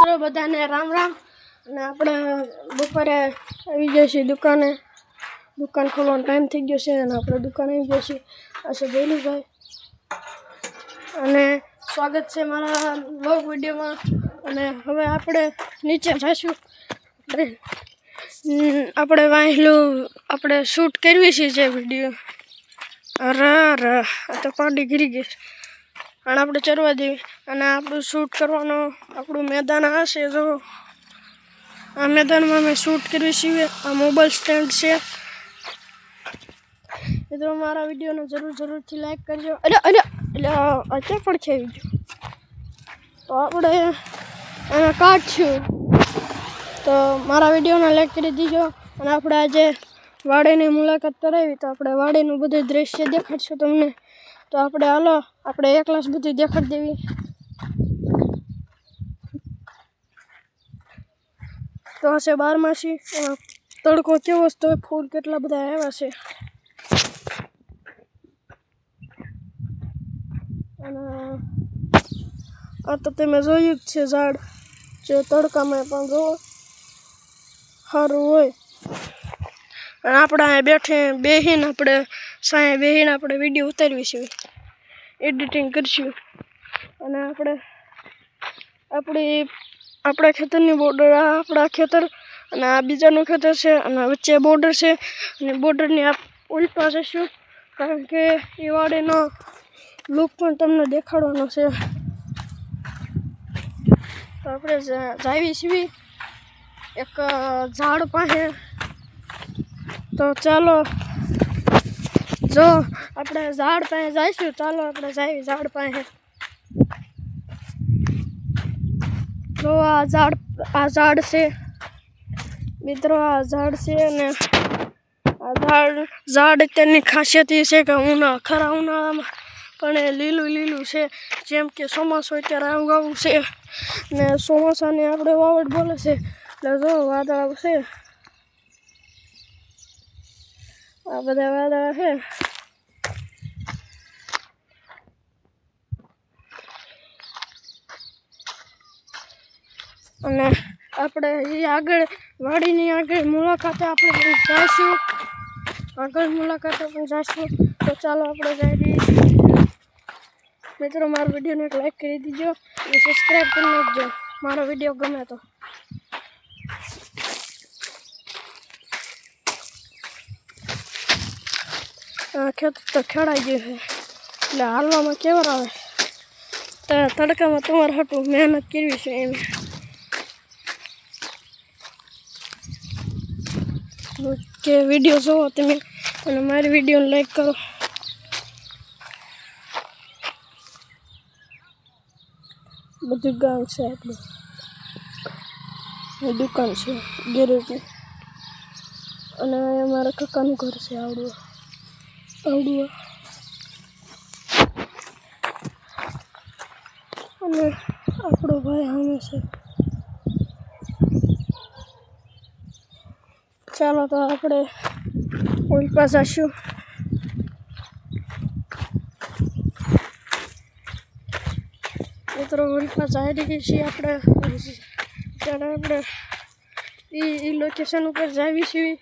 મિત્રો બધાને રામ રામ અને આપણે બપોરે આવી ગયા છીએ દુકાન ખોલવાનો ટાઈમ થઈ ગયો છે અને આપણે દુકાન આવી ગયા છીએ આ છે ભૈલુભાઈ અને સ્વાગત છે મારા વ્લોગ વિડીયોમાં અને હવે આપણે નીચે જઈશું આપણે વાહેલું આપણે શૂટ કરવી છે જે વિડીયો આ તો પાડી ગીરી ગઈ અને આપણે ચરવા દેવી અને આપણું શૂટ કરવાનો આપણું મેદાન આ છે જો આ મેદાનમાં મેં શૂટ કર્યું છે આ મોબાઈલ સ્ટેન્ડ છે મિત્રો મારા વિડીયોને જરૂરથી લાઈક કરજો એટલે અત્યારે પણ છે વિડીયો તો આપણે એને કાઢશું તો મારા વિડીયોને લાઈક કરી દીજો અને આપણે આજે વાડીની મુલાકાત કરાવી તો આપણે વાડીનું બધું દ્રશ્ય દેખાડશું તમને તો આપણે હાલો આપણે એક ક્લાસ બધી દેખાડી દેવી તો હશે 12માસી તડકો કેવો તો ફૂલ કેટલા બધા આવ્યા છે અને આ તો તમે જોયું જ છે ઝાડ જે તડકામાં પણ જો સારું હોય અને આપણે અહીંયા બેહીને આપણે સાંજે બેહીને આપણે વિડીયો ઉતારવી છે એડિટિંગ કરીશું અને આપણા ખેતરની બોર્ડર આ આપણા ખેતર અને આ બીજાનું ખેતર છે અને વચ્ચે બોર્ડર છે અને બોર્ડરની આ ઉલટા જઈશું કારણ કે એ વાડીનો લુક પણ તમને દેખાડવાનો છે તો આપણે જાવી છીએ એક ઝાડ પાસે તો ચાલો જો આપણે ઝાડ પાસે જઈશું ચાલો આપણે જઈએ ઝાડ પાસે જો આ ઝાડ છે મિત્રો આ ઝાડ છે અને આ ઝાડ તેની ખાસિયત એ છે કે ખરા ઉનાળામાં પણ એ લીલું છે જેમ કે ચોમાસું અત્યારે આવું છે ને ચોમાસાને આપણે વાવડ બોલે છે એટલે જો વાદળા છે આ બધા વાદળા છે અને આપણે આગળ વાડીની આગળ મુલાકાતે આપણે જઈશું તો ચાલો આપણે જઈએ મિત્રો મારા વિડીયોને એક લાઈક કરી દીજો અને સબસ્ક્રાઈબ કરી નાખજો મારો વિડીયો ગમે તો ખેતર તો ખેડાઈ ગયું છે એટલે હાલવામાં કેવા આવે તડકામાં તમારે હાટું મહેનત કરવી છે એમ કે વિડીયો જોવો તમે અને મારી વિડીયોને લાઈક કરો બધું ગામ છે આપણું દુકાન છે ગેરેજની અને અમારા કાકાનું ઘર છે આવડું અને આપણો ભાઈ સામે છે ચાલો તો આપણે ઓલ પાસ જઈશું મિત્રો ઓલ પાસ આવી ગઈ છીએ આપણે ત્યારે આપણે એ લોકેશન ઉપર જાવી છીએ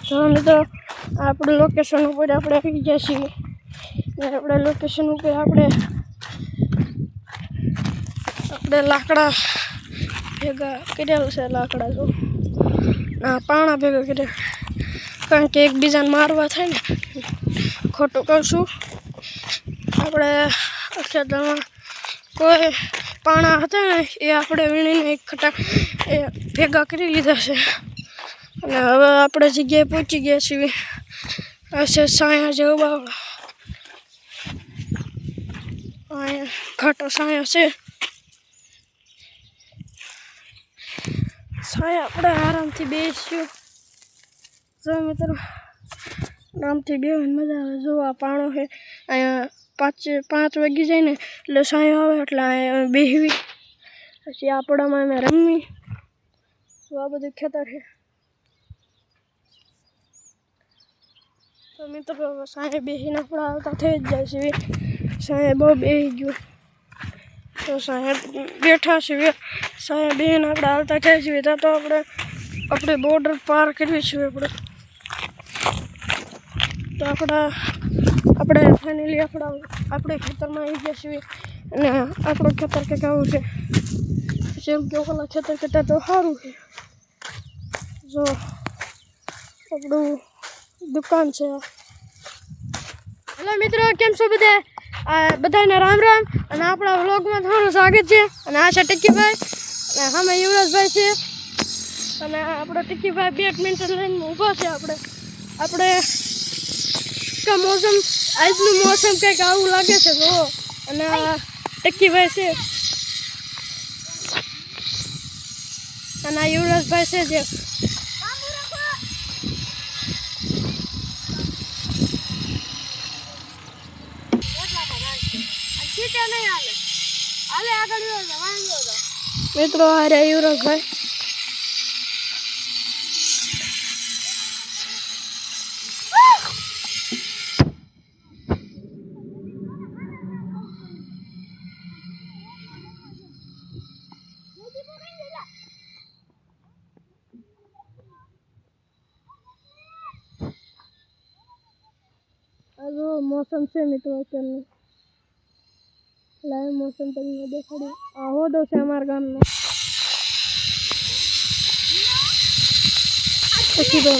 તો મિત્રો આપણું લોકેશન ઉપર આપણે આવી ગયા છીએ આપણે લોકેશન ઉપર આપણે લાકડા ભેગા કરેલું છે લાકડા જો પાણા ભેગા કર્યા કારણ કે એકબીજાને મારવા થાય ને ખોટું કરશું આપણે ખેતરમાં કોઈ પાણા હતા ને એ આપણે વીણીને એ ભેગા કરી લીધા છે અને હવે આપણે જગ્યાએ પહોંચી ગયા છીએ આ છે સાયા જેવું બાવળો અહીંયા ઘાટો સાયા છે સાયા આપણે આરામથી બેસીશું જો મિત્રો આરામથી બેસીને મજા આવે જો આ પાણો છે અહીંયા 5 વાગી જાય ને એટલે સાયો આવે એટલે અહીંયા બેસવી પછી આપણામાં અમે રમવી તો આ બધું ખેતર છે તો મિત્રો સાંજે બેસીને આપણે આવતા થઈ જ જાય છે. સાંજે બહુ બેસી ગયું તો સાંજે બેઠા છીએ. સાંજે બેસીને આપણે આવતા થઈ છીએ. ત્યાં તો આપણે બોર્ડર પાર કરવી છીએ. તો આપણે ફાઇનલી આપણે ખેતરમાં આવી ગયા છીએ. અને આપણું ખેતર કંઈક આવું છે. જેમ કે ઓલા ખેતર કરતાં તો સારું છે. જો આપણું દુકાન છે. હેલો મિત્રો, કેમ છો બધાને રામ રામ. અને આપણા વ્લોગમાં તમારું સ્વાગત છે. અને આ છે ટિક્કીભાઈ અને સામે યુવરાજભાઈ છે. અને આપણો ટિક્કીભાઈ બેડમિન્ટન લઈને ઊભો છે. આપણે મોસમ આજનું મોસમ કંઈક આવું લાગે છે. જો અને ટિક્કીભાઈ છે અને આ યુવરાજભાઈ છે જે મિત્રો આ રે યુવરાજભાઈ. આ જો મોસમ છે મિત્રો અત્યારનું લાઈવ મોસમ તમને દેખાડ્યું. આ હોદો છે અમારા ગામનો. પછી તો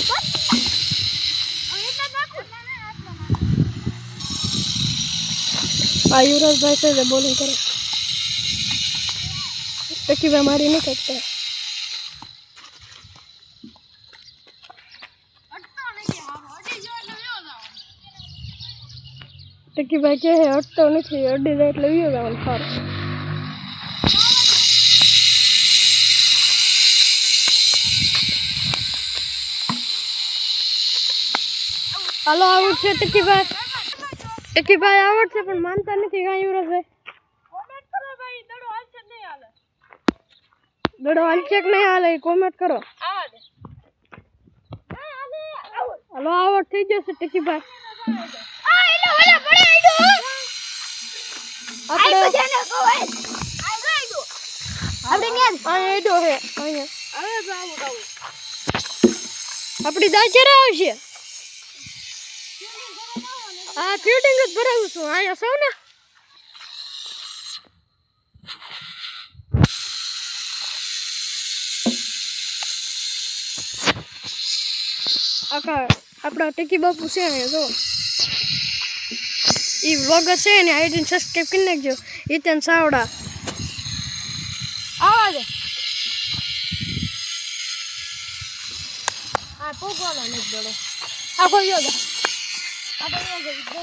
આ યુવરાજભાઈ છે જે બોલિંગ કરે. ટિક્કીભાઈ મારી નહીં શકતા. ટિક્કીભાઈ કહે અડતો નથી, અડી જાય એટલે વિયો જવાનું સારું. હાલો આવું છે ટિક્કીભાઈ આવડ છે પણ માનતા નથી. કાંઈ યુવરાજભાઈ દડો હાલશે કે નહીં હાલે કોમેન્ટ કરો. હાલો આવડ થઈ જશે ટિક્કીભાઈ. આપડી દાળ ક્યારે આવશે? હા ફિટિંગ જ ભરાવું છું અહીંયા સૌ ને. આપણા ટિક્કી બાપુ છે અહીંયા જો. એ વ્લોગર છે ને આઈડી સબસ્ક્રાઈબ કરી નાખજો. હિતેન સાવડા આવા દે. આ પોગવાનો નથી દડો. આખો યોગા આપણે યોગા દડો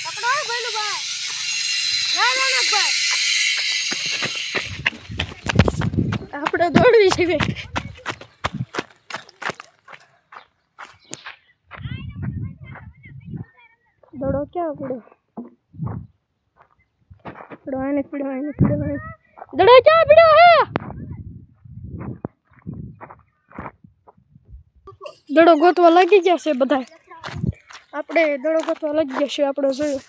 પકડો ભાઈલું ભાઈ. ભાઈ આપણે દોડવી છે. દડો ક્યાં પડ્યો? દડો ક્યાં પડ્યો હે? દડો ગોતવા લાગી ગયા છે બધા. આપણે દડો ગોતવા લાગી ગયા છે. આપણે જોયું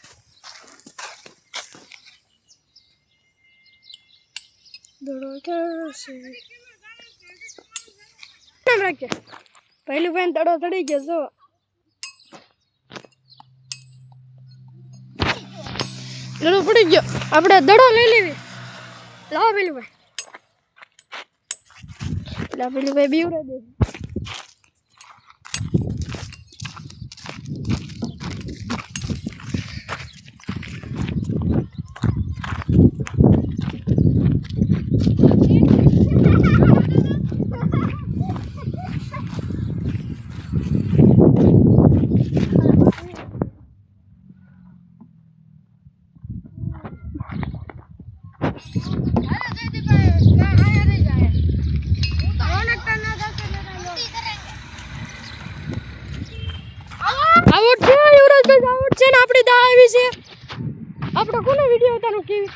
દડો ક્યાં છે? કેમ રાખીએ પહેલું ભાઈ દડો ચડી ગયો જો. દડો પડી ગયો. આપણે દડો લઈ લેવી. લાવો પેલું ભાઈ. પેલું ભાઈ બીવડા દે. આવડ છે ને આપણી દા આવી છે. આપણે કોનો વિડિયો ઉતારનો કેવી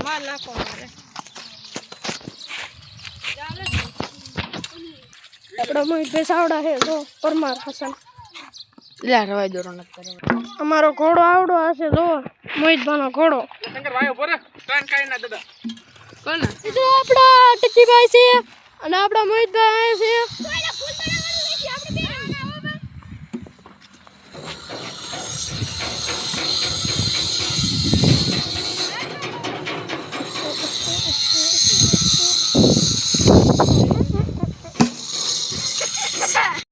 માર નાખો મારે. આપણા મોહિતભાઈ સાવડા છે જો પરમાર હસન લે રવાય દો રોનક કરે અમારો ઘોડો આવડો હશે જો મોહિતભાઈનો ઘોડો શંકર ભાઈ ઉભો રે કાન કાઈ ના દાદા કોણ જો આપણા ટીચીભાઈ છે અને આપણા મોહિતભાઈ આવ્યા છે